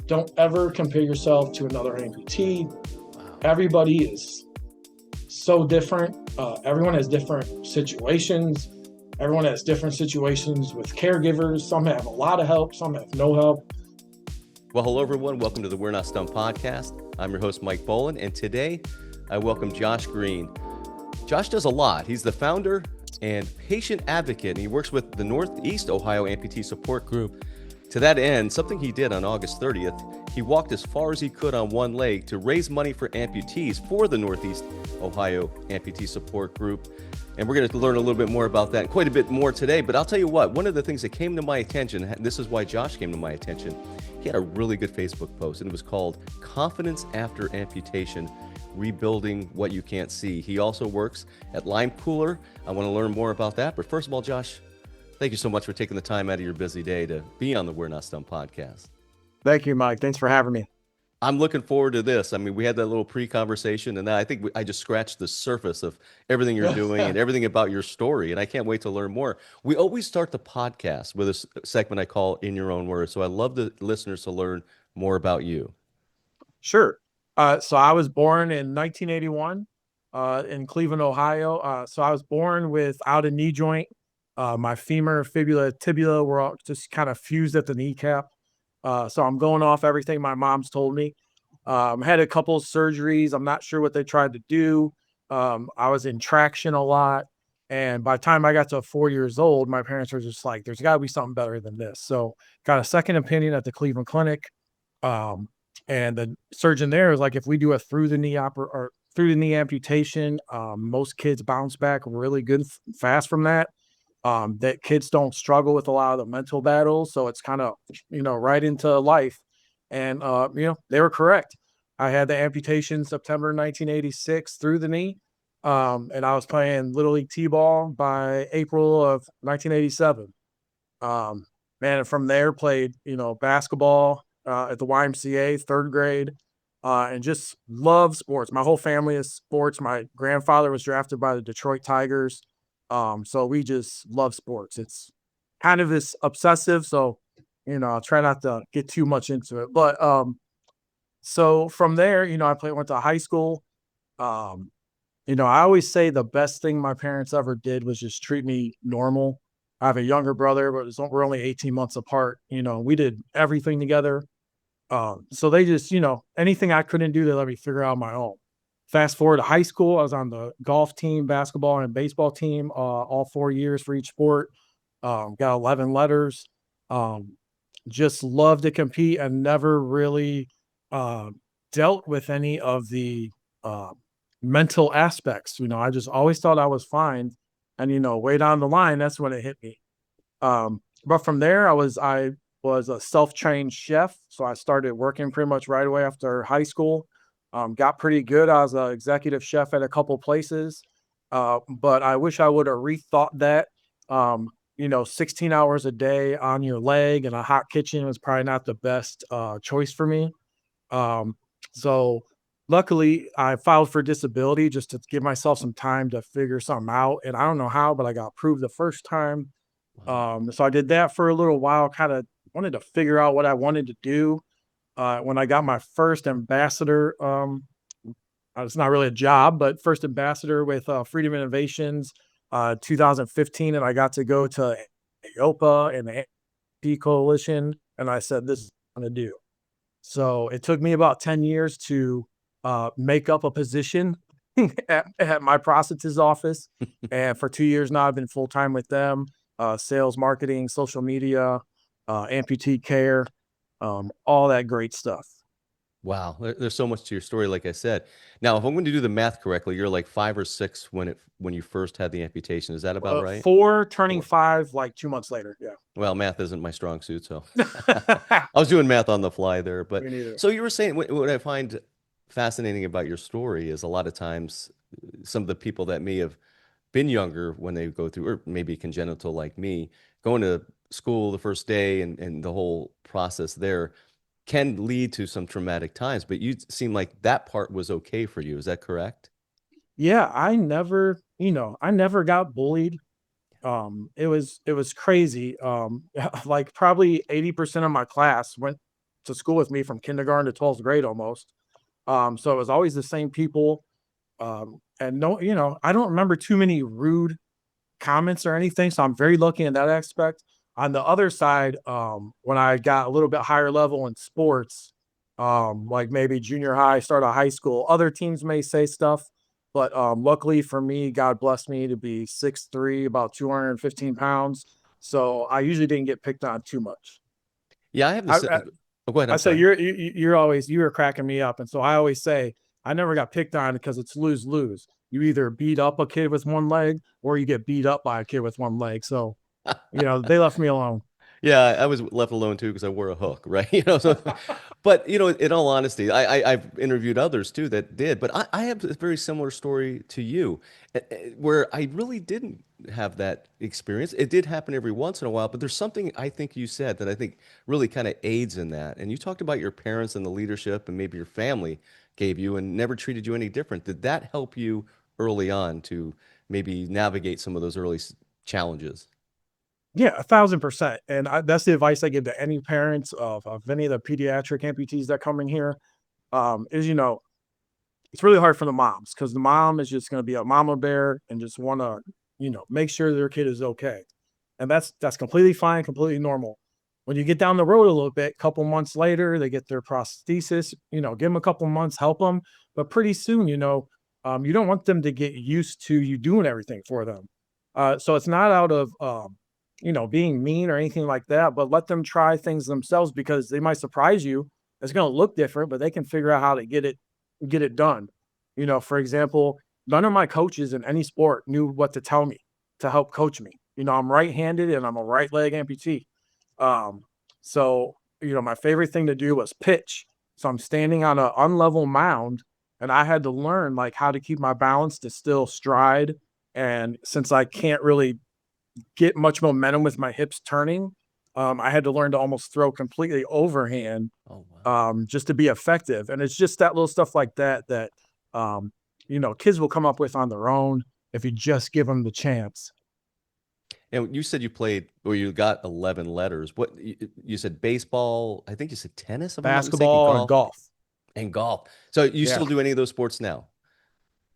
Don't ever compare yourself to another amputee. Wow. Everybody is so different. Everyone has different situations. Everyone has different situations with caregivers. Some have a lot of help, some have no help. Well, hello, everyone. Welcome to the We're Not Stumped podcast. I'm your host, Mike Bolland, and today I welcome Josh Green. Josh does a lot. He's the founder and patient advocate, and he works with the Northeast Ohio Amputee Support Group. To that end, something he did on August 30th, he walked as far as he could on one leg to raise money for amputees for the Northeast Ohio Amputee Support Group. And we're going to learn a little bit more about that and quite a bit more today. But I'll tell you what, one of the things that came to my attention, and this is why Josh came to my attention, he had a really good Facebook post, and it was called Confidence After Amputation, Rebuilding What You Can't See. He also works at Lime Cooler. I want to learn more about that. But first of all, Josh, thank you so much for taking the time out of your busy day to be on the We're Not Stumped podcast. Thank you, Mike. Thanks for having me. I'm looking forward to this. I mean, we had that little pre-conversation, and I think I just scratched the surface of everything you're doing and everything about your story, and I can't wait to learn more. We always start the podcast with a segment I call In Your Own Words, so I love the listeners to learn more about you. Sure. So I was born in 1981 in Cleveland, Ohio. So I was born without a knee joint. My femur, fibula, tibia were all just kind of fused at the kneecap. So I'm going off everything my mom's told me. Had a couple of surgeries. I'm not sure what they tried to do. I was in traction a lot. And by the time I got to 4 years old, my parents were just like, there's got to be something better than this. So got a second opinion at the Cleveland Clinic. And the surgeon there was like, if we do a through the knee amputation, most kids bounce back really good, fast from that. That kids don't struggle with a lot of the mental battles. So it's kind of, right into life. And, they were correct. I had the amputation September 1986 through the knee. And I was playing Little League T-ball by April of 1987. And from there played, basketball at the YMCA, third grade, and just love sports. My whole family is sports. My grandfather was drafted by the Detroit Tigers. So we just love sports. It's kind of this obsessive. So, I'll try not to get too much into it. But so from there, went to high school. I always say the best thing my parents ever did was just treat me normal. I have a younger brother, but we're only 18 months apart. We did everything together. So they just, anything I couldn't do, they let me figure out on my own. Fast forward to high school, I was on the golf team, basketball, and baseball team, all 4 years for each sport. Got 11 letters. Just loved to compete and never really dealt with any of the mental aspects. I just always thought I was fine. And, way down the line, that's when it hit me. But from there, I was a self-trained chef. So I started working pretty much right away after high school. Got pretty good. I was an executive chef at a couple places. But I wish I would have rethought that. 16 hours a day on your leg in a hot kitchen was probably not the best choice for me. So luckily I filed for disability just to give myself some time to figure something out. And I don't know how, but I got approved the first time. So I did that for a little while, kind of wanted to figure out what I wanted to do. When I got my first ambassador, it's not really a job, but first ambassador with Freedom Innovations, 2015, and I got to go to AOPA and the Amputee Coalition, and I said, this is what I'm going to do. So it took me about 10 years to make up a position at my prosthetist office, and for 2 years now, I've been full-time with them, sales, marketing, social media, amputee care, all that great stuff. Wow, there's so much to your story, like I said. Now, if I'm going to do the math correctly, you're like 5 or 6 when you first had the amputation. Is that about right? 4, turning 5, like 2 months later. Yeah. Well, math isn't my strong suit, so I was doing math on the fly there. But so you were saying, what I find fascinating about your story is a lot of times some of the people that may have been younger when they go through, or maybe congenital like me, going to school the first day and the whole process there can lead to some traumatic times, but you seem like that part was okay for you. Is that correct? Yeah, I never got bullied. It was crazy. Like probably 80% of my class went to school with me from kindergarten to 12th grade almost. So it was always the same people. And no, I don't remember too many rude comments or anything. So I'm very lucky in that aspect. On the other side, when I got a little bit higher level in sports, like maybe junior high, start of high school, other teams may say stuff, but luckily for me, God blessed me to be 6'3", about 215 pounds. So I usually didn't get picked on too much. Yeah, I have I, this. I, Oh, go ahead. I I'm say sorry. you were cracking me up, and so I always say I never got picked on because it's lose lose. You either beat up a kid with one leg or you get beat up by a kid with one leg. So they left me alone. Yeah, I was left alone too because I wore a hook, right? So, but in all honesty, I've interviewed others too that did, but I have a very similar story to you, where I really didn't have that experience. It did happen every once in a while, but there's something I think you said that I think really kind of aids in that. And you talked about your parents and the leadership and maybe your family gave you and never treated you any different. Did that help you early on to maybe navigate some of those early challenges? Yeah, 1,000%. And that's the advice I give to any parents of any of the pediatric amputees that come in here. Is it's really hard for the moms because the mom is just going to be a mama bear and just want to make sure their kid is okay, and that's completely fine, completely normal. When you get down the road a little bit, couple months later, they get their prosthesis. Give them a couple months, help them, but pretty soon, you don't want them to get used to you doing everything for them. So it's not out of being mean or anything like that, but let them try things themselves because they might surprise you. It's going to look different, but they can figure out how to get it done. For example, none of my coaches in any sport knew what to tell me to help coach me. I'm right-handed and I'm a right leg amputee. Um, so my favorite thing to do was pitch. So I'm standing on an unlevel mound, and I had to learn like how to keep my balance to still stride. And since I can't really get much momentum with my hips turning, I had to learn to almost throw completely overhand Oh, wow. just to be effective. And it's just that little stuff like that um, kids will come up with on their own if you just give them the chance. And you said you played, or you got 11 letters. What you said baseball, I think you said tennis, if I'm not mistaken, Basketball and golf, golf. and golf. So you Yeah. still do any of those sports now?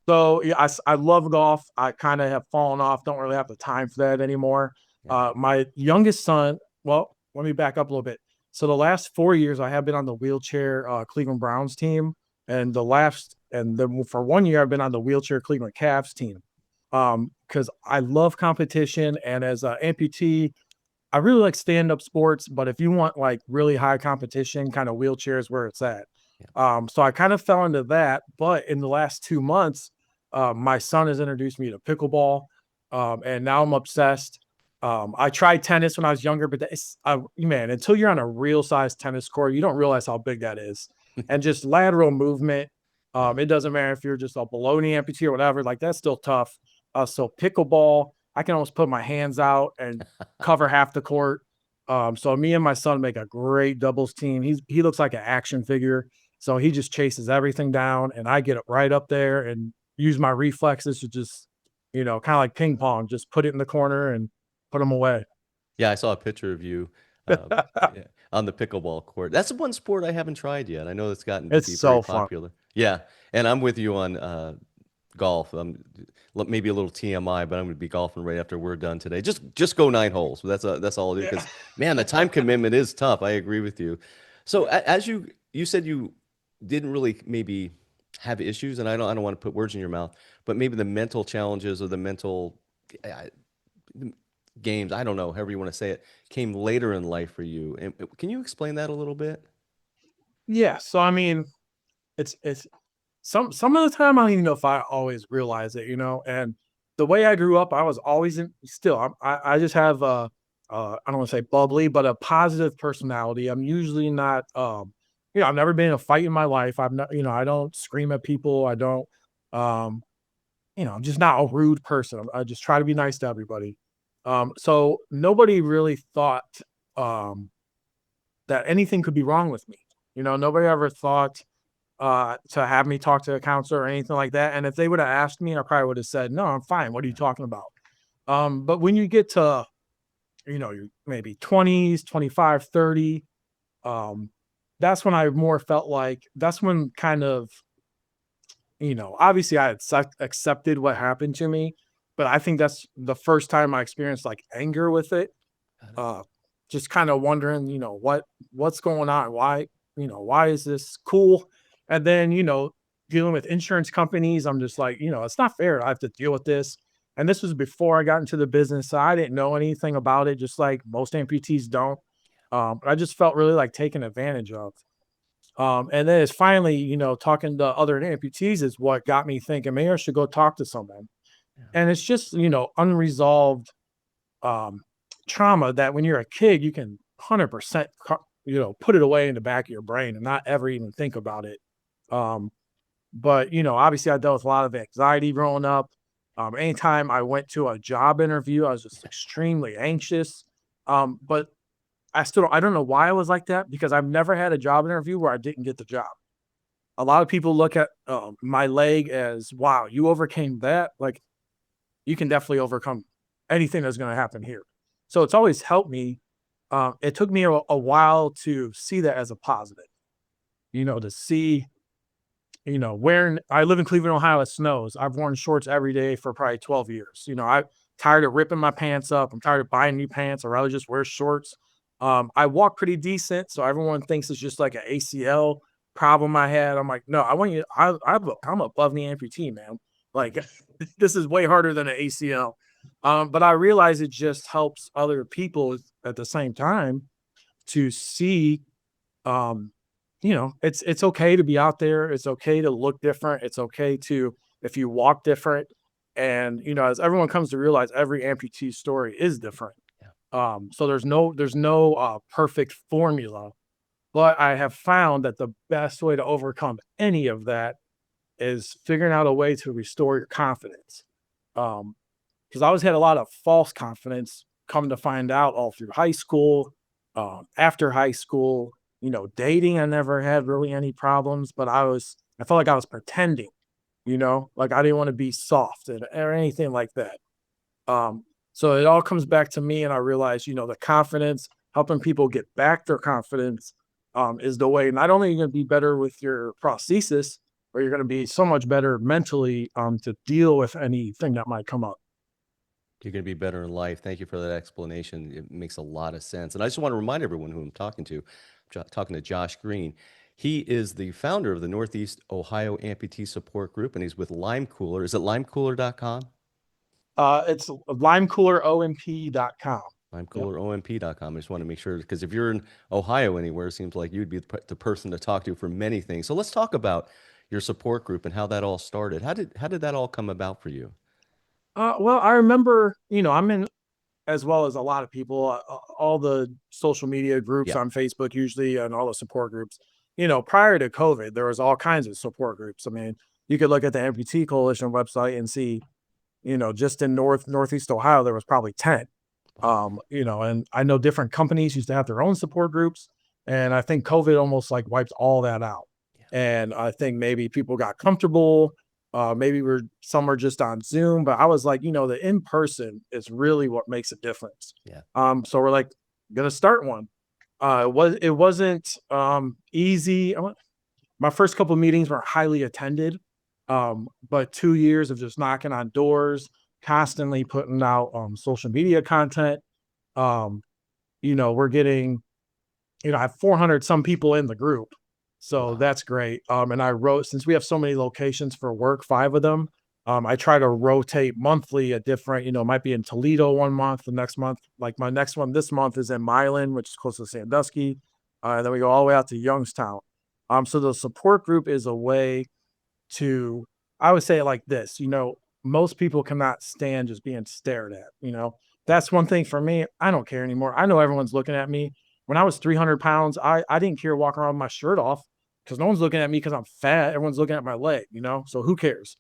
So yeah, I love golf. I kind of have fallen off. Don't really have the time for that anymore. Yeah. My youngest son. Well, let me back up a little bit. So the last 4 years, I have been on the wheelchair Cleveland Browns team, and then for 1 year, I've been on the wheelchair Cleveland Cavs team. Because I love competition, and as an amputee, I really like stand-up sports, but if you want like really high competition, kind of wheelchairs where it's at. Yeah. So I kind of fell into that, but in the last 2 months, my son has introduced me to pickleball, and now I'm obsessed. I tried tennis when I was younger, but man, until you're on a real size tennis court, you don't realize how big that is. And just lateral movement. Yeah. It doesn't matter if you're just a baloney amputee or whatever, like that's still tough. So pickleball, I can almost put my hands out and cover half the court. So me and my son make a great doubles team. He looks like an action figure. So he just chases everything down and I get it right up there and use my reflexes to just, kind of like ping pong, just put it in the corner and put them away. Yeah, I saw a picture of you uh, yeah, on the pickleball court. That's the one sport I haven't tried yet. I know it's gotten to It's be very so fun. popular. Yeah, and I'm with you on golf. Maybe a little TMI, but I'm going to be golfing right after we're done today. Just go 9 holes. That's all I'll do Yeah. because man, the time commitment is tough. I agree with you. So as you said you didn't really maybe have issues, and I don't want to put words in your mouth, but maybe the mental challenges or the mental uh, games, I don't know, however you want to say it, came later in life for you. And can you explain that a little bit? Yeah. So I mean, it's some of the time I don't even know if I always realize it, and the way I grew up, I was always I just have I don't want to say bubbly, but a positive personality. I'm usually not I've never been in a fight in my life. I've not, I don't scream at people. I don't um I'm just not a rude person. I just try to be nice to everybody. So nobody really thought um that anything could be wrong with me. Nobody ever thought to have me talk to a counselor or anything like that. And if they would have asked me, I probably would have said, "No, I'm fine. What are you talking about?" But when you get to, your maybe 20s, 25, 30, um, that's when I more felt like that's when kind of, obviously I had accepted what happened to me, but I think that's the first time I experienced like anger with it. Got it. Uh, just kind of wondering, what's going on? Why is this cool? And then, dealing with insurance companies, I'm just like, it's not fair. I have to deal with this. And this was before I got into the business. So I didn't know anything about it, just like most amputees don't. But I just felt really like taken advantage of. And then it's finally, talking to other amputees is what got me thinking, maybe I should go talk to someone. Yeah. And it's just, unresolved um, trauma that when you're a kid, you can 100%, put it away in the back of your brain and not ever even think about it. Um, but, obviously I dealt with a lot of anxiety growing up. Anytime I went to a job interview, I was just extremely anxious. But I don't know why I was like that because I've never had a job interview where I didn't get the job. A lot of people look at my leg as, wow, you overcame that. Like, you can definitely overcome anything that's going to happen here. So it's always helped me. It took me a while to see that as a positive, to see, wearing, I live in Cleveland, Ohio, it snows. I've worn shorts every day for probably 12 years. I'm tired of ripping my pants up. I'm tired of buying new pants. I'd rather just wear shorts. I walk pretty decent. So everyone thinks it's just like an ACL problem I had. I'm like, no, I want you, I'm above the amputee, man. Like, this is way harder than an ACL. But I realize it just helps other people at the same time to see, um, it's okay to be out there. It's okay to look different. It's okay to, if you walk different. And, as everyone comes to realize, every amputee story is different. Yeah. So there's no perfect formula, but I have found that the best way to overcome any of that is figuring out a way to restore your confidence. Because I always had a lot of false confidence, come to find out all through high school, after high school, dating, I never had really any problems, but I felt like I was pretending, like I didn't want to be soft or anything like that. Um, so it all comes back to me, and I realize, the confidence, helping people get back their confidence, is the way. Not only are you going to be better with your prosthesis, but you're going to be so much better mentally, to deal with anything that might come up. You're going to be better in life. Thank you for that explanation. It makes a lot of sense. And I just want to remind everyone who I'm talking to, talking to Josh Green. He is the founder of the Northeast Ohio Amputee Support Group, and he's with Lime Cooler. Is it limecooler.com? It's limecooleromp.com. Yep. Limecooleromp.com. I just want to make sure, because if you're in Ohio anywhere, it seems like you'd be the person to talk to for many things. So let's talk about your support group and how that all started. How did that all come about for you? Well, I remember, I'm in, as well as a lot of people, all the social media groups Yeah. on Facebook, usually, and all the support groups. Prior to COVID, there was all kinds of support groups. I mean, you could look at the Amputee Coalition website and see, just in Northeast Ohio, there was probably 10. And I know different companies used to have their own support groups, and I think COVID almost like wiped all that out. Yeah. And I think maybe people got comfortable. Maybe some are just on Zoom, but I was like, the in person is really what makes a difference. Yeah. So we're like gonna start one. It wasn't easy. My first couple of meetings were highly attended, but 2 years of just knocking on doors, constantly putting out social media content. Um, we're getting, I have 400 some people in the group. So Wow. that's great. And I wrote, since we have so many locations for work, 5 of them, I try to rotate monthly a different, it might be in Toledo one month, the next month, like my next one this month is in Milan, which is close to Sandusky. And then we go all the way out to Youngstown. So the support group is a way to, I would say it like this, most people cannot stand just being stared at, that's one thing for me. I don't care anymore. I know everyone's looking at me. When I was 300 pounds, I didn't care walking around with my shirt off because no one's looking at me because I'm fat. Everyone's looking at my leg, so who cares?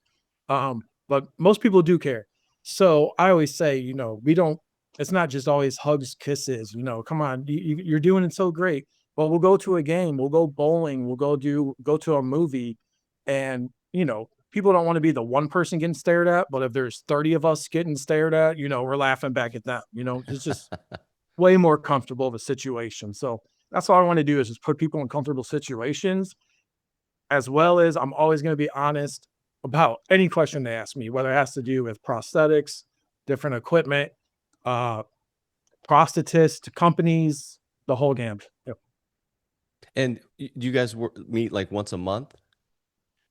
But most people do care. So I always say, we don't, it's not just always hugs, kisses, come on, you're doing it so great. Well, we'll go to a game, we'll go bowling, we'll go to a movie. And, people don't want to be the one person getting stared at, but if there's 30 of us getting stared at, we're laughing back at them. It's just way more comfortable of a situation. So that's all I want to do is just put people in comfortable situations, as well as I'm always going to be honest about any question they ask me, whether it has to do with prosthetics, different equipment, uh, prosthetist companies, the whole gamut. Yep. And do you guys meet like once a month,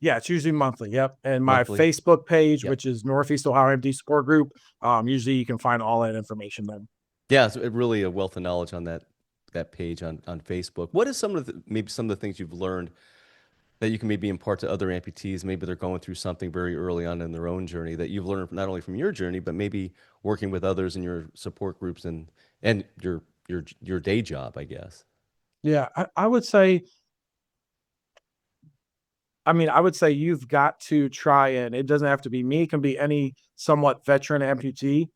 Yeah, it's usually monthly. Yep. And my monthly? Facebook page, Yep. which is Northeast Ohio MD Support Group, usually you can find all that information then. Yeah, it's really a wealth of knowledge on that page on Facebook. What is some of maybe some of the things you've learned that you can maybe impart to other amputees? Maybe they're going through something very early on in their own journey that you've learned not only from your journey, but maybe working with others in your support groups and your day job, I guess. Yeah, I would say, I mean, I would say you've got to try, and it doesn't have to be me, it can be any somewhat veteran amputee.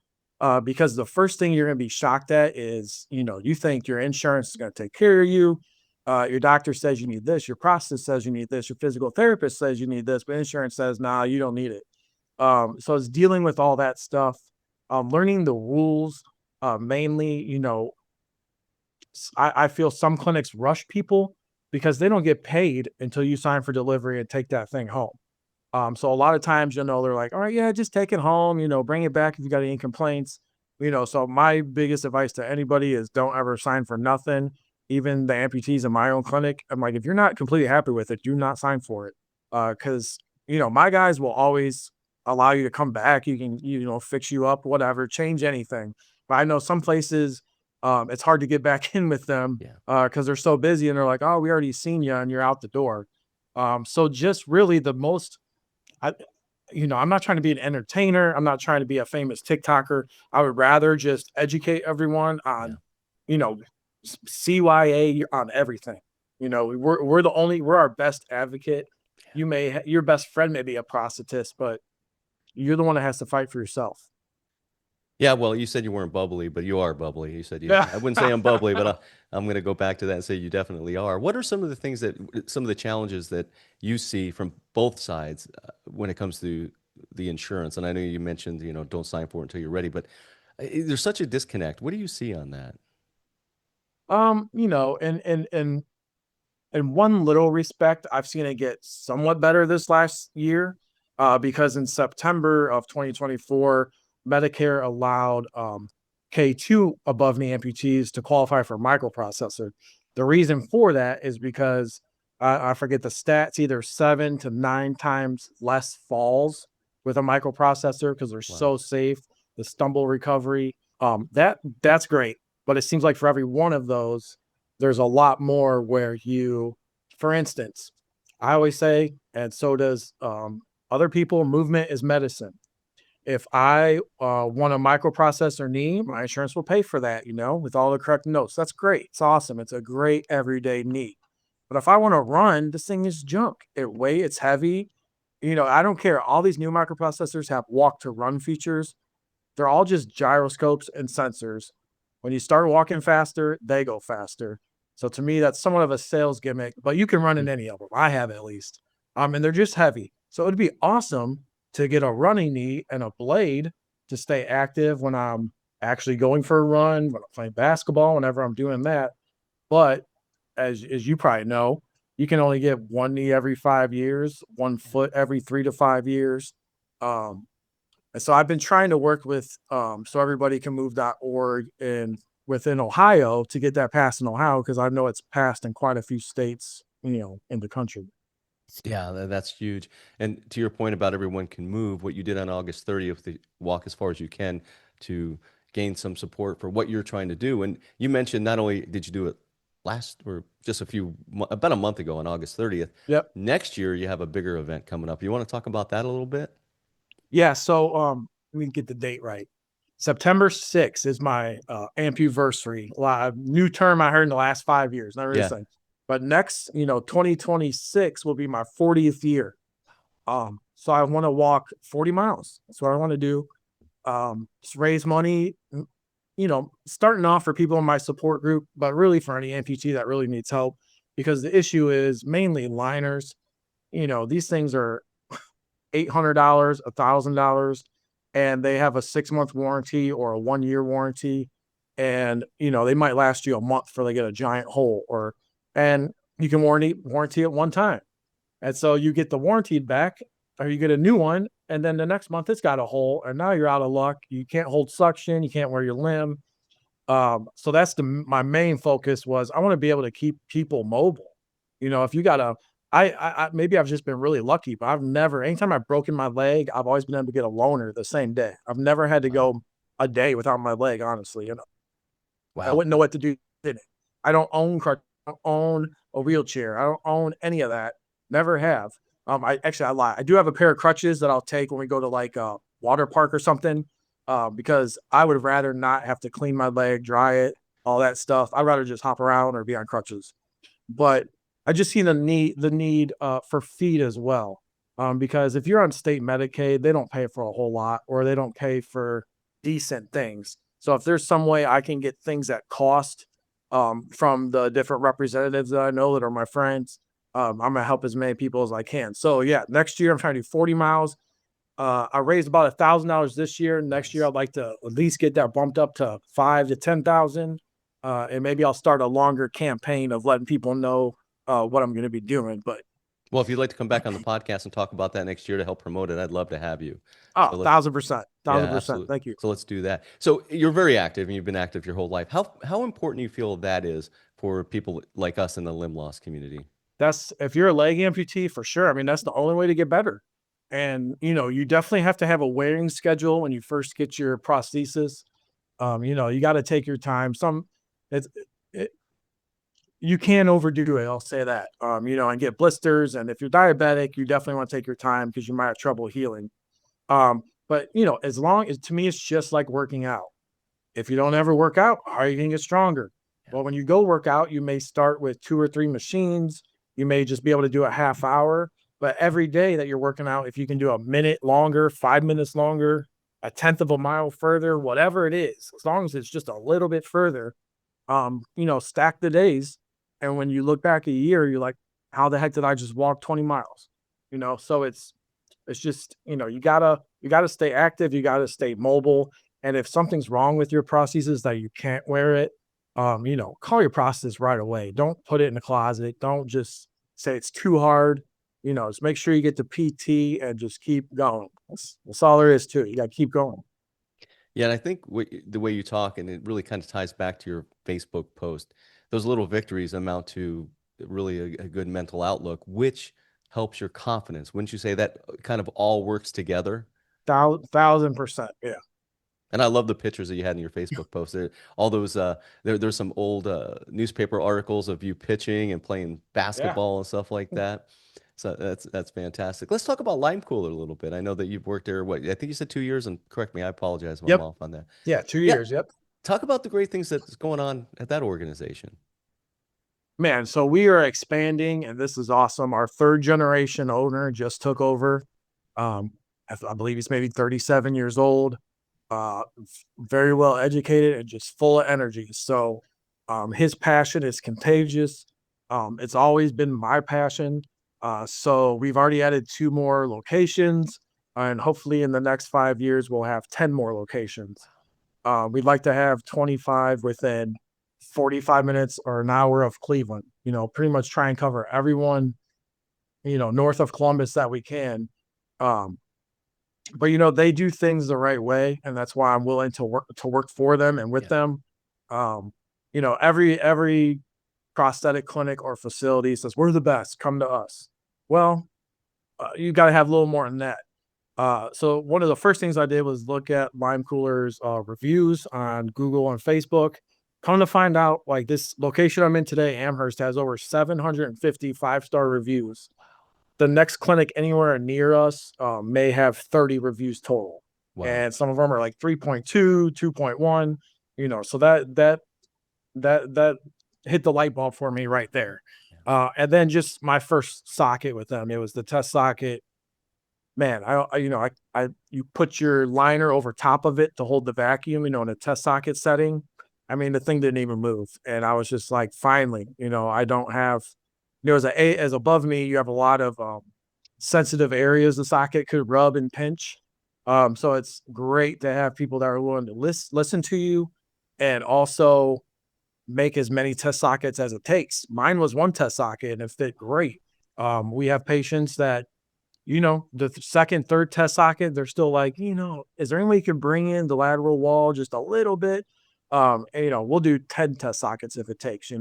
Because the first thing you're going to be shocked at is, you think your insurance is going to take care of you. Your doctor says you need this, your prosthetist says you need this, your physical therapist says you need this, but insurance says, nah, you don't need it. So it's dealing with all that stuff, learning the rules, mainly, I feel some clinics rush people because they don't get paid until you sign for delivery and take that thing home. So a lot of times, they're like, all right, yeah, just take it home, bring it back if you got any complaints. So my biggest advice to anybody is don't ever sign for nothing. Even the amputees in my own clinic, I'm like, if you're not completely happy with it, do not sign for it. Cause my guys will always allow you to come back. You can, fix you up, whatever, change anything. But I know some places, it's hard to get back in with them Yeah. because they're so busy and they're like, oh, we already seen you and you're out the door. So just really the most I I'm not trying to be an entertainer. I'm not trying to be a famous TikToker. I would rather just educate everyone Yeah. on, you know, CYA on everything. We're our best advocate. Your best friend may be a prosthetist, but you're the one that has to fight for yourself. Yeah, well, you said you weren't bubbly, but you are bubbly. You said you, Yeah. I wouldn't say I'm bubbly, but I'm going to go back to that and say you definitely are. What are some of the things some of the challenges that you see from both sides when it comes to the insurance? And I know you mentioned, don't sign for it until you're ready, but there's such a disconnect. What do you see on that? And in one little respect, I've seen it get somewhat better this last year, because in September of 2024, Medicare allowed K2 above knee amputees to qualify for microprocessor. The reason for that is because I forget the stats, either 7 to 9 times less falls with a microprocessor because they're Wow. so safe. The stumble recovery, that's great. But it seems like for every one of those, there's a lot more where for instance, I always say, and so does other people, movement is medicine. If I want a microprocessor knee, my insurance will pay for that, with all the correct notes. That's great. It's awesome. It's a great everyday knee. But if I want to run, this thing is junk. It's heavy. I don't care. All these new microprocessors have walk to run features. They're all just gyroscopes and sensors. When you start walking faster, they go faster. So to me, that's somewhat of a sales gimmick, but you can run in any of them. I have at least. And they're just heavy. So it'd be awesome to get a running knee and a blade to stay active when I'm actually going for a run, when I'm playing basketball, whenever I'm doing that. But as you probably know, you can only get one knee every 5 years, one foot every 3 to 5 years. Um, and so I've been trying to work with so everybody can move.org and within Ohio to get that passed in Ohio because I know it's passed in quite a few states, in the country. Yeah, that's huge. And to your point about everyone can move, what you did on August 30th, the walk as far as you can to gain some support for what you're trying to do. And you mentioned not only did you do it last or just about a month ago on August 30th, Yep. next year you have a bigger event coming up. You want to talk about that a little bit? Yeah. So let me get the date right. September 6th is my ampuversary. New term I heard in the last 5 years. Not really Yeah. saying. But next, 2026 will be my 40th year. So I want to walk 40 miles. That's what I want to do. Just raise money, starting off for people in my support group, but really for any amputee that really needs help because the issue is mainly liners. These things are $800, $1,000, and they have a 6-month warranty or a 1-year warranty. and they might last you a month before they get a giant hole, and you can warranty it one time. And so you get the warranty back, or you get a new one, and then the next month it's got a hole, and now you're out of luck. You can't hold suction, you can't wear your limb. So that's my main focus was I want to be able to keep people mobile. If you got maybe I've just been really lucky, but I've never, anytime I've broken my leg, I've always been able to get a loaner the same day. I've never had to Wow. go a day without my leg, honestly. I Wow. wouldn't know what to do in it. I don't own I don't own a wheelchair. I don't own any of that. Never have. I lie. I do have a pair of crutches that I'll take when we go to like a water park or something, because I would rather not have to clean my leg, dry it, all that stuff. I'd rather just hop around or be on crutches. But I just see the need for feet as well, because if you're on state Medicaid, they don't pay for a whole lot, or they don't pay for decent things. So if there's some way I can get things at cost, from the different representatives that I know that are my friends, I'm gonna help as many people as I can. So yeah, next year I'm trying to do 40 miles. I raised about $1,000 this year. Next year, Nice. I'd like to at least get that bumped up to 5 to 10,000, and maybe I'll start a longer campaign of letting people know what I'm going to be doing. But Well, if you'd like to come back on the podcast and talk about that next year to help promote it, I'd love to have you. So let's, 1,000%, yeah, 1,000%. absolutely. Thank you. So let's do that. So you're very active and you've been active your whole life. How important do you feel that is for people like us in the limb loss community? That's if you're a leg amputee for sure. I mean, that's the only way to get better. And you definitely have to have a wearing schedule when you first get your prosthesis. You got to take your time. It's it, you can't overdo it. I'll say that. And get blisters. And if you're diabetic, you definitely want to take your time because you might have trouble healing. But as long as, to me, it's just like working out. If you don't ever work out, how are you going to get stronger? Yeah. Well, when you go work out, you may start with 2 or 3 machines. You may just be able to do a half hour. But every day that you're working out, if you can do a minute longer, 5 minutes longer, a tenth of a mile further, whatever it is, as long as it's just a little bit further, stack the days. And when you look back a year, you're like, how the heck did I just walk 20 miles? So it's just, you gotta stay active, you gotta stay mobile. And if something's wrong with your prosthesis that you can't wear it, call your prosthetist right away. Don't put it in the closet. Don't just say it's too hard. Just make sure you get to PT and just keep going. That's all there is to it. You gotta keep going. Yeah, and I think the way you talk, and it really kind of ties back to your Facebook post, those little victories amount to really a good mental outlook, which helps your confidence. Wouldn't you say that kind of all works together? 1,000%. Yeah. And I love the pictures that you had in your Facebook post. All those there's some old newspaper articles of you pitching and playing Yeah. basketball and stuff like that. So that's fantastic. Let's talk about Lime Cooler a little bit. I know that you've worked there. What I think you said 2 years, and correct me. I apologize if I'm Yep. off on that. Yeah. two Yeah, years. Yep. talk about the great things that's going on at that organization. Man, so we are expanding, and this is awesome. Our third generation owner just took over. I believe he's maybe 37 years old, very well educated and just full of energy. So, his passion is contagious. It's always been my passion. So we've already added 2 more locations, and hopefully in the next 5 years we'll have 10 more locations. We'd like to have 25 within 45 minutes or an hour of Cleveland. Pretty much try and cover everyone, north of Columbus that we can. Um, but they do things the right way, and that's why I'm willing to work for them and with Yeah. them. Every prosthetic clinic or facility says we're the best, come to us. Well, you got to have a little more than that. So one of the first things I did was look at Lime Cooler's reviews on Google and Facebook. Come to find out, like this location I'm in today, Amherst, has over 750 5-star reviews. The next clinic anywhere near us may have 30 reviews total, Wow. and some of them are like 3.2, 2.1. So that hit the light bulb for me right there. Yeah. And then just my first socket with them, it was the test socket. Man, you put your liner over top of it to hold the vacuum, in a test socket setting. I mean, the thing didn't even move, and I was just like, finally, I don't have, as above me, you have a lot of sensitive areas the socket could rub and pinch. So it's great to have people that are willing to listen to you, and also make as many test sockets as it takes. Mine was one test socket and it fit great. We have patients that, the second, third test socket, they're still like, is there any way you can bring in the lateral wall just a little bit? And, we'll do 10 test sockets if it takes.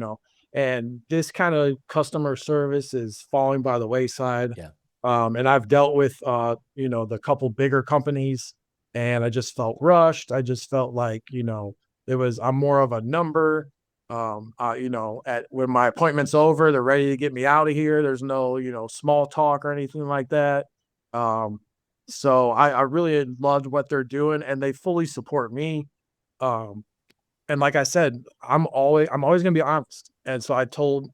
And this kind of customer service is falling by the wayside. Yeah. And I've dealt with, the couple bigger companies, and I just felt rushed. I just felt like, I'm more of a number. At when my appointment's over, they're ready to get me out of here. There's no, small talk or anything like that. Um, so I really loved what they're doing, and they fully support me. Um, and like I said, I'm always gonna be honest. And so I told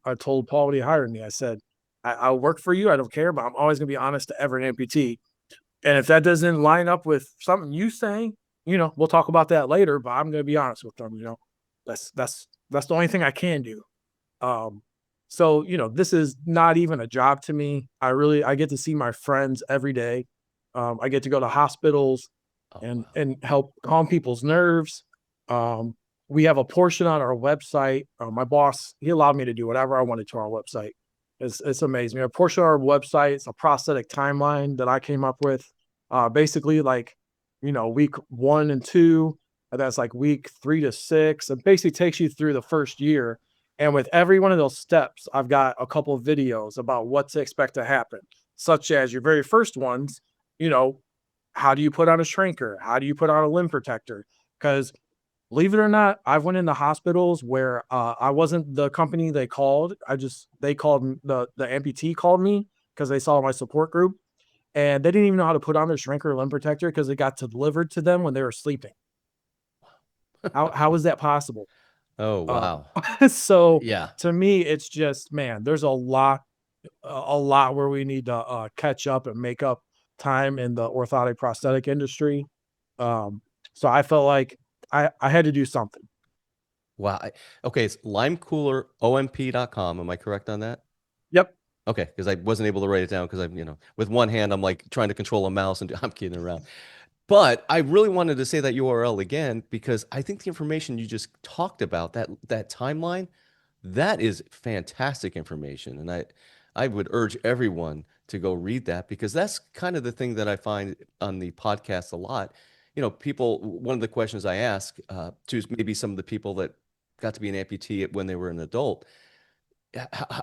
Paul when he hired me, I said, I'll work for you. I don't care, but I'm always gonna be honest to every amputee. And if that doesn't line up with something you saying, we'll talk about that later. But I'm gonna be honest with them. That's the only thing I can do. Um, so this is not even a job to me. I get to see my friends every day. I get to go to hospitals Oh, and wow. and help calm people's nerves. Um, we have a portion on our website. My boss, he allowed me to do whatever I wanted to our website. It's amazing. A portion of our website, it's a prosthetic timeline that I came up with. Basically, like, week 1 and 2, and that's like week 3 to 6. It basically takes you through the first year. And with every one of those steps, I've got a couple of videos about what to expect to happen, such as your very first ones, you know, how do you put on a shrinker? How do you put on a limb protector? Because believe it or not, I've went into hospitals where I wasn't the company they called. They called the amputee called me because they saw my support group, and they didn't even know how to put on their shrinker or limb protector because it got delivered to them when they were sleeping. How is that possible? Oh, Uh, wow. so Yeah. to me, it's just, man, there's a lot where we need to catch up and make up time in the orthotic prosthetic industry. Um, so I felt like I had to do something. Wow. Okay, it's limecooleromp.com. Am I correct on that? Yep. Okay, because I wasn't able to write it down because with one hand, I'm like trying to control a mouse and I'm kidding around. But I really wanted to say that URL again because I think the information you just talked about, that timeline, that is fantastic information. And I would urge everyone to go read that because that's kind of the thing that I find on the podcast a lot. People, one of the questions I ask to maybe some of the people that got to be an amputee when they were an adult,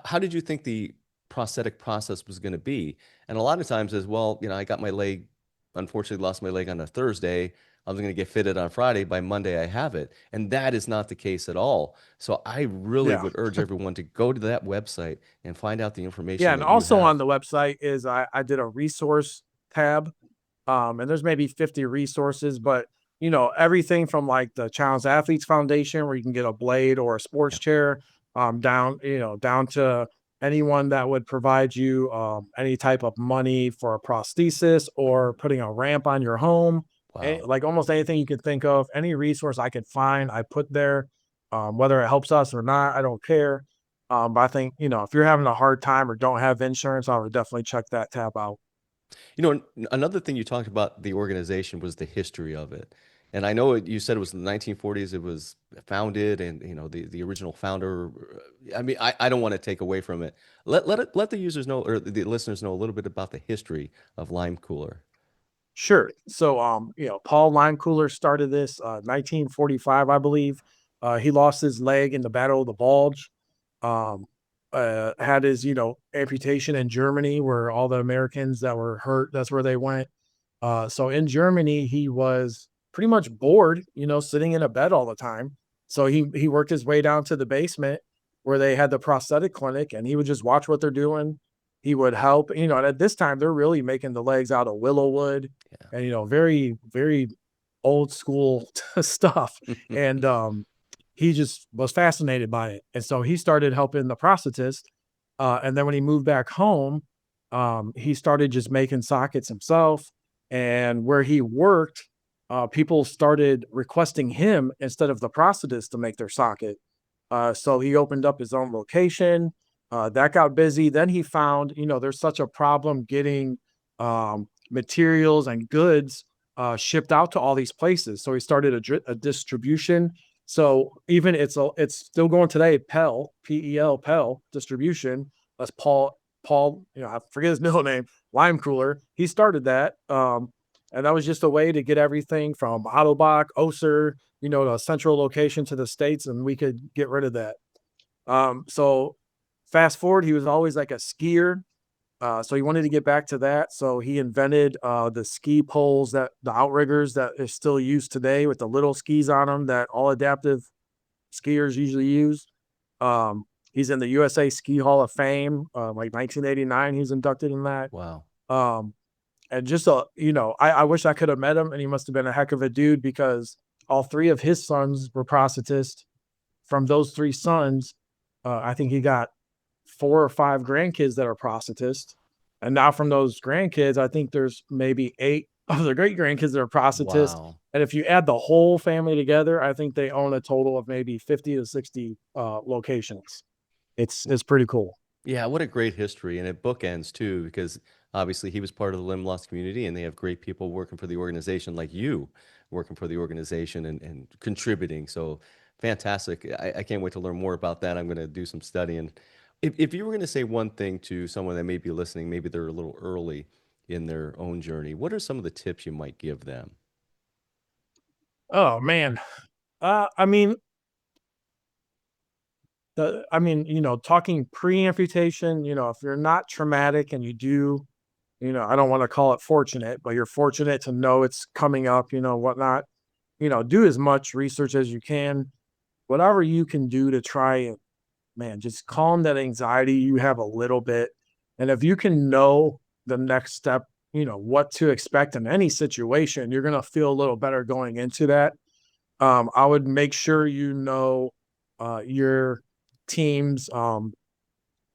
how did you think the prosthetic process was going to be? And a lot of times as well, I got my leg, unfortunately lost my leg on a Thursday. I was going to get fitted on Friday. By Monday, I have it. And that is not the case at all. So I really Yeah. would urge everyone to go to that website and find out the Yeah. information And that you also have. on the website is I did a resource tab. And there's maybe 50 resources, but everything from like the Challenge Athletes Foundation, where you can get a blade or a sports Yeah. chair, down to anyone that would provide you any type of money for a prosthesis or putting a ramp on your home. Wow. Like almost anything you could think of, any resource I could find, I put there. Whether it helps us or not, I don't care. But I think, if you're having a hard time or don't have insurance, I would definitely check that tab out. Another thing you talked about the organization was the history of it. And I know you said it was in the 1940s it was founded and the original founder. I mean, I don't want to take away from it. Let the users know or the listeners know a little bit about the history of Lime Cooler. Sure. So, Paul Line Cooler started this 1945, I believe. He lost his leg in the Battle of the Bulge. Um, had his, amputation in Germany, where all the Americans that were hurt, that's where they went. So in Germany, he was pretty much bored, sitting in a bed all the time. So he worked his way down to the basement where they had the prosthetic clinic, and he would just watch what they're doing. He would help, and at this time they're really making the legs out of willow wood and very, very old school stuff. Yeah. And he just was fascinated by it. And so he started helping the prosthetist. And then when he moved back home, he started just making sockets himself. And where he worked, people started requesting him instead of the prosthetist to make their socket. So he opened up his own location. That got busy. Then he found, there's such a problem getting materials and goods shipped out to all these places. So he started a distribution. So even it's still going today. Pel distribution. That's Paul. I forget his middle name. Lime Cooler. He started that. And that was just a way to get everything from Autobach, Oser, to a central location to the States, and we could get rid of that. So fast forward, he was always like a skier. So he wanted to get back to that. So he invented the ski poles, that the outriggers that is still used today with the little skis on them that all adaptive skiers usually use. Um, he's in the USA Ski Hall of Fame. Like 1989, he's inducted in that. Wow. Um, and just I wish I could have met him, and he must have been a heck of a dude, because all three of his sons were prosthetists. From those three sons, I think he got 4 or 5 grandkids that are prosthetists. And now from those grandkids, I think there's maybe 8 of the great grandkids that are prosthetists. Wow. And if you add the whole family together, I think they own a total of maybe 50 to 60 locations. It's pretty cool. Yeah, what a great history. And it bookends too, because obviously he was part of the limb loss community and they have great people working for the organization like you working for the organization and contributing. So fantastic. I can't wait to learn more about that. I'm going to do some studying. If you were going to say one thing to someone that may be listening, maybe they're a little early in their own journey, what are some of the tips you might give them? Oh man. I mean, talking pre-amputation, if you're not traumatic and you do, I don't want to call it fortunate, but you're fortunate to know it's coming up, whatnot, do as much research as you can, whatever you can do to try and, man, just calm that anxiety you have a little bit. And if you can know the next step, what to expect in any situation, you're going to feel a little better going into that. I would make sure your team's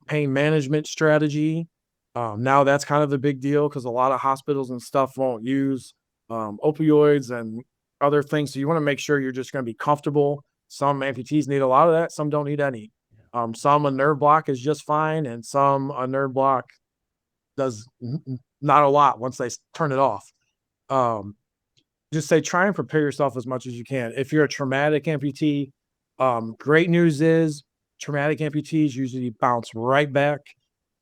pain management strategy. Now that's kind of a big deal because a lot of hospitals and stuff won't use opioids and other things. So you want to make sure you're just going to be comfortable. Some amputees need a lot of that. Some don't need any. Some a nerve block is just fine, and some a nerve block does not a lot once they turn it off. Um, just say try and prepare yourself as much as you can. If you're a traumatic amputee, great news is traumatic amputees usually bounce right back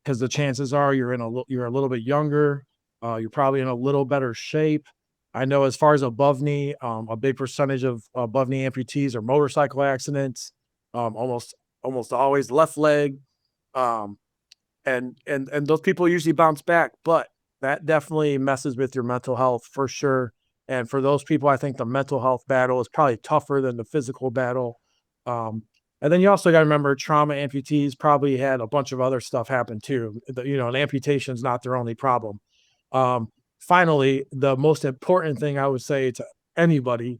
because the chances are you're a little bit younger, you're probably in a little better shape. I know as far as above knee, a big percentage of above knee amputees are motorcycle accidents, almost always left leg, um, and those people usually bounce back, but that definitely messes with your mental health for sure. And for those people, I think the mental health battle is probably tougher than the physical battle. Um, and then you also got to remember trauma amputees probably had a bunch of other stuff happen too. An amputation is not their only problem. Finally, the most important thing I would say to anybody,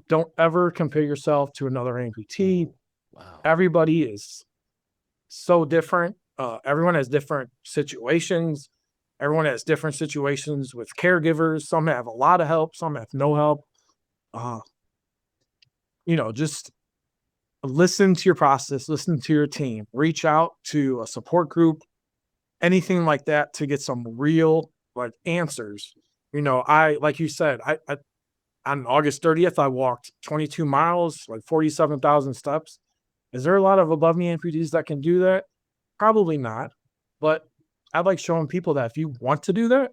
don't ever compare yourself to another amputee. Wow. Everybody is so different. Everyone has different situations. Everyone has different situations with caregivers. Some have a lot of help, some have no help. Uh, just listen to your process, listen to your team, reach out to a support group, anything like that to get some real like answers. Like you said, I on August 30th, I walked 22 miles, like 47,000 steps. Is there a lot of above knee amputees that can do that? Probably not. But I like showing people that if you want to do that,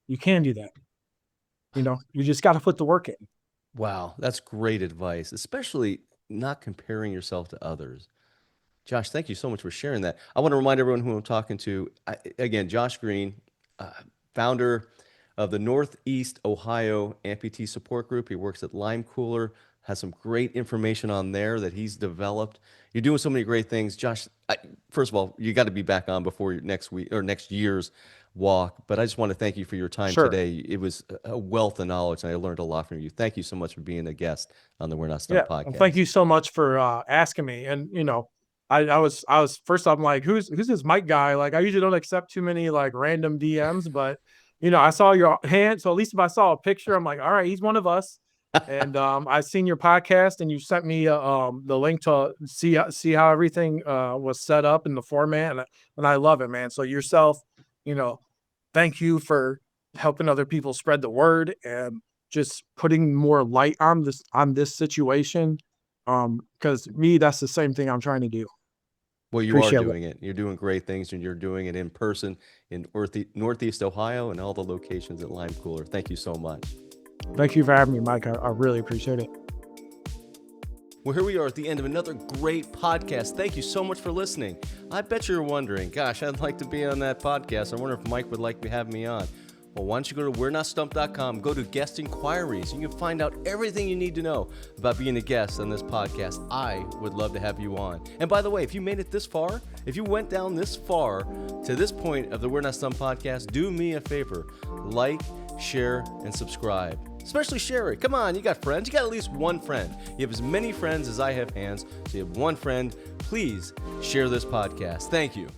you can do that. You just got to put the work in. Wow, that's great advice, especially not comparing yourself to others. Josh, thank you so much for sharing that. I want to remind everyone who I'm talking to again, Josh Green, uh, founder of the Northeast Ohio Amputee Support Group. He works at Lime Cooler, has some great information on there that he's developed. You're doing so many great things. Josh, first of all, you got to be back on before next week or next year's walk. But I just want to thank you for your time Sure. today. It was a wealth of knowledge, and I learned a lot from you. Thank you so much for being a guest on the We're Not Yeah. Stumped Well, thank podcast. you so much for asking me. And I was first I'm like, who's this Mike guy? Like I usually don't accept too many like random DMs, but I saw your hand. So at least if I saw a picture, I'm like, all right, he's one of us. And I seen your podcast and you sent me the link to see how everything was set up in the format. And I love it, man. So yourself, you know, thank you for helping other people spread the word and just putting more light on this situation. Because me, that's the same thing I'm trying to do. Well, you are Appreciate it. doing it. You're doing great things, and you're doing it in person in Northeast Ohio and all the locations at Lime Cooler. Thank you so much. Thank you for having me, Mike. I really appreciate it. Well, here we are at the end of another great podcast. Thank you so much for listening. I bet you're wondering, gosh, I'd like to be on that podcast. I wonder if Mike would like to have me on. Well, why don't you go to we'renotstumped.com, go to guest inquiries. You can find out everything you need to know about being a guest on this podcast. I would love to have you on. And by the way, if you made it this far, if you went down this far to this point of the We're Not Stumped podcast, do me a favor. Like, share, and subscribe. Especially share it. Come on, you got friends. You got at least one friend. You have as many friends as I have hands. So you have one friend. Please share this podcast. Thank you.